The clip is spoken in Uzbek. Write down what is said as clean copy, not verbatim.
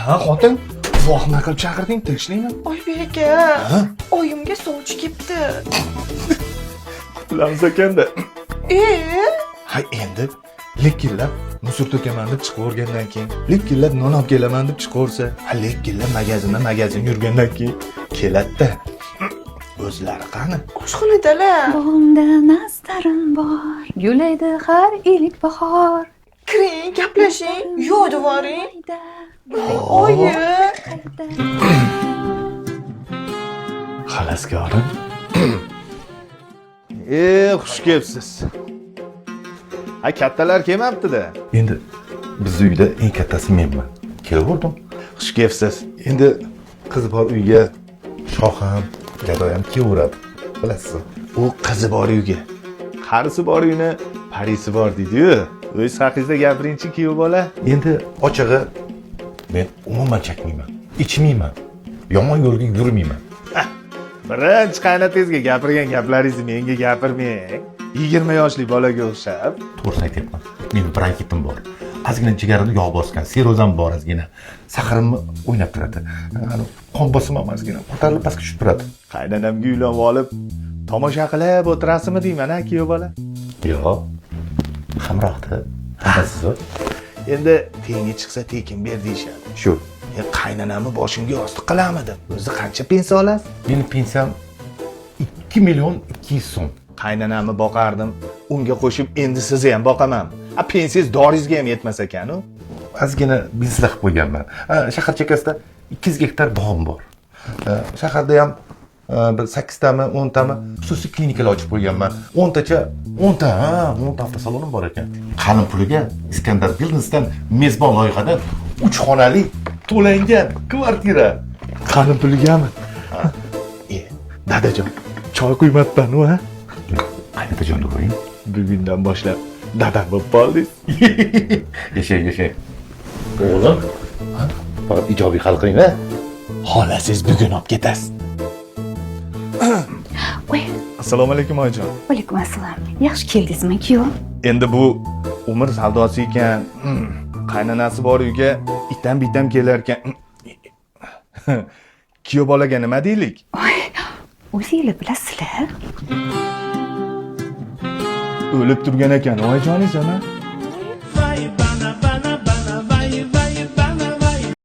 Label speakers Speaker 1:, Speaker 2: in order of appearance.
Speaker 1: Ha, xotin. Voh, nima qilib chaqirding? Tinchlikmi?
Speaker 2: Oybek aka, oyimga sovchi kelibdi.
Speaker 1: Qutulamiz ekanda. Ha, endi likkillab musor to'kaman deb chiqib o'rgandan keyin, likkillab non olib kelaman deb chiqaversa, ha likkillab magazin yurgandan keyin keladi-da. O'zlari qani?
Speaker 2: Oshxonadalar.
Speaker 3: Bog'imda nastarim bor, gulaydi har ilk bahor.
Speaker 2: Kiring, gaplashing, yo'di boring. Oyi.
Speaker 1: Xalaskorim. Xush kelibsiz. Ha, kattalar kelmabdi-da. Endi bizning uyda eng kattasi menman. Kelgandim. Xush kelibsiz. Endi qiz bor uyga shoham, gado ham kelaveradi. Bilasiz, u qizi bor uyga, qarisi bor uyni parisi bor deydi-yu. O'z haqingizda gapiringchi, kuyov bola. Endi ochig'i men umuman chakmayman, ichmayman, yomon yo'lga yurmayman. Birinchi qaynotangizga gapirgan gaplaringizni menga gapirmang. 20 yoshli bolaga o'xshab. To'g'ri aytyapman. Mening bronkitim bor. Ozgina jigarimni yog' bosgan, serozam bor ozgina. Saqarimni o'ynab turadi. Qon bosimim ham ozgina ko'tarilib pastga tushib turadi. Qaynonamga uylanib olib, tomosha qilib o'tirasizmi deyman-a, kuyov bola? Yo'q. Hamroqda. Hamasiz. Endi tengi chiqsa tekin ber deyshadi. Shu. Qaynonamni boshimga yostiq qilamidim. O'zi qancha pensiya olasiz? Mening pensiyam 2 million 200 so'm. Qaynonamni boqardim, unga qo'shib endi sizni ham boqaman. Pensiyangiz doringizga ham yetmas ekan-u. Ozgina biznes qilib qo'yganman. Shahar chekkasida 200 gektar bog'im bor. Shaharda ham bir 8 tami, 10 tami xususiy klinikalar ochib qo'yganman. 10 ta avtosalonim bor ekan. Qalin puliga Iskandar Business'dan mezbon loyihadan 3 xonali to'langan kvartira. Qalin puligami? Dadajon, choy quymatdan-u, ha? Qaynatajonga qo'ying. Bugundan boshlab dadam bo'lib qoldingiz. Yashang. O'g'lim, faqat ijobiy hal qiling, ha? Xolasiz bugun olib ketasiz.
Speaker 3: Voy,
Speaker 1: Assalomu alaykum oyijon.
Speaker 3: va alaykum assalom. Yaxshi keldingizmi, kuyov?
Speaker 1: Endi bu umr savdosi ekan. Qaynonasi bor uyga itdan bitam kelar ekan. Kuyov bolaga nima deylik?
Speaker 3: O'zinglar bilasizlar.
Speaker 1: O'lib turgan ekan oyijoningiz ana.